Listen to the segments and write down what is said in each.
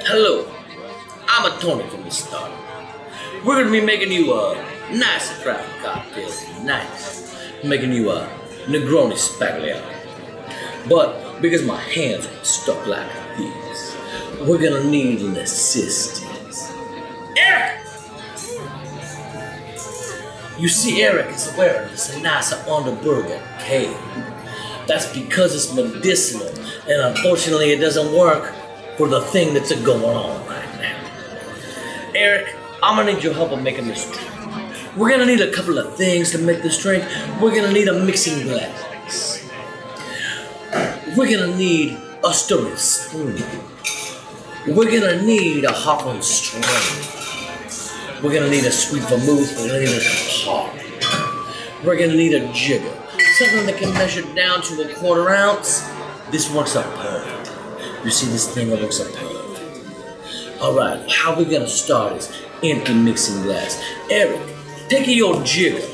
Hello, I'm a Tony from the start. We're gonna be making you a nice craft cocktail tonight. Making you a Negroni Sbagliato. But because my hands are stuck like this, we're gonna need an assistance. Eric! You see, Eric is wearing this nice Underburger cape. That's because it's medicinal, and unfortunately it doesn't work for the thing that's going on right now. Eric, I'm gonna need your help in making this drink. We're gonna need a couple of things to make this drink. We're gonna need a mixing glass. We're gonna need a stirring spoon. We're gonna need a hop on strain. We're gonna need a sweet vermouth. We're gonna need a pop. We're gonna need a jigger. Something that can measure down to a quarter ounce. This works out perfect. You see this thing that works out perfect. Alright, how we're gonna start is empty mixing glass. Eric, take your jigger.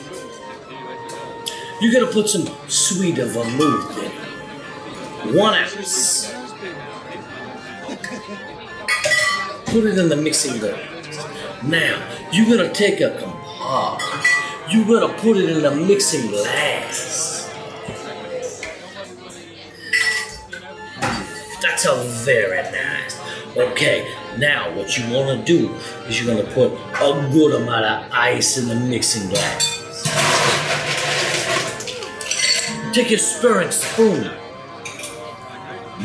You're gonna put some sweeter vermouth in it. 1 ounce. Put it in the mixing glass. Now, you're gonna take a compote. You're gonna put it in the mixing glass. That's a very nice. Okay, now what you wanna do is you're gonna put a good amount of ice in the mixing glass. Take your stirring spoon.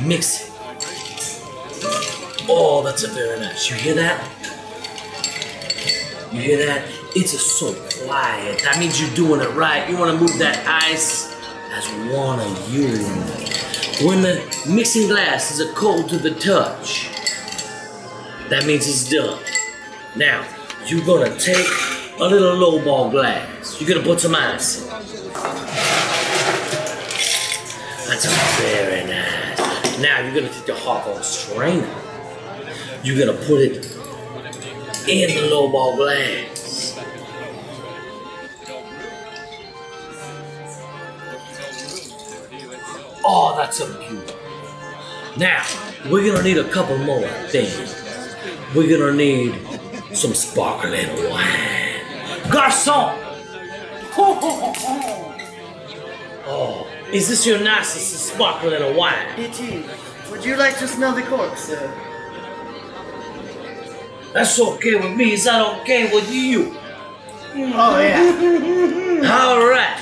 Mix it. Oh, that's a very nice. You hear that? You hear that? It's so quiet. That means you're doing it right. You want to move that ice as one of you. When the mixing glass is a cold to the touch, that means it's done. Now, you're going to take a little lowball glass. You're going to put some ice in it. That's very nice. Now, you're going to take the hop on strainer. You're going to put it in the lowball glass. Oh, that's so beautiful. Now, we're gonna need a couple more things. We're gonna need some sparkling wine. Garçon! Oh, is this your nicest sparkling wine? It is. Would you like to smell the cork, sir? That's okay with me. Is that okay with you? Oh, yeah. All right.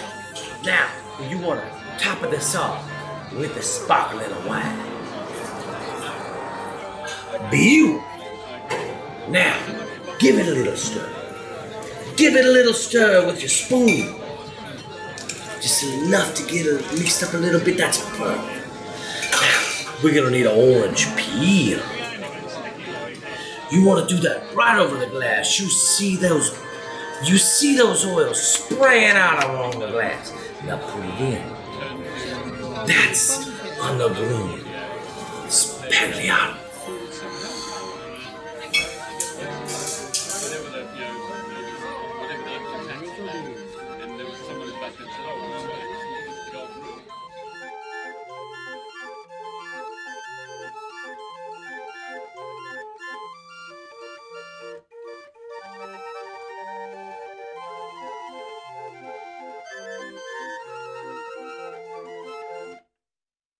Now, you want to top of this off with the sparkling wine. Beautiful. Now, give it a little stir. Give it a little stir with your spoon. Just enough to get it mixed up a little bit. That's perfect. Now, we're going to need an orange peel. You want to do that right over the glass. You see those oils spraying out along the glass. Now put it in. That's a Negroni Sbagliato.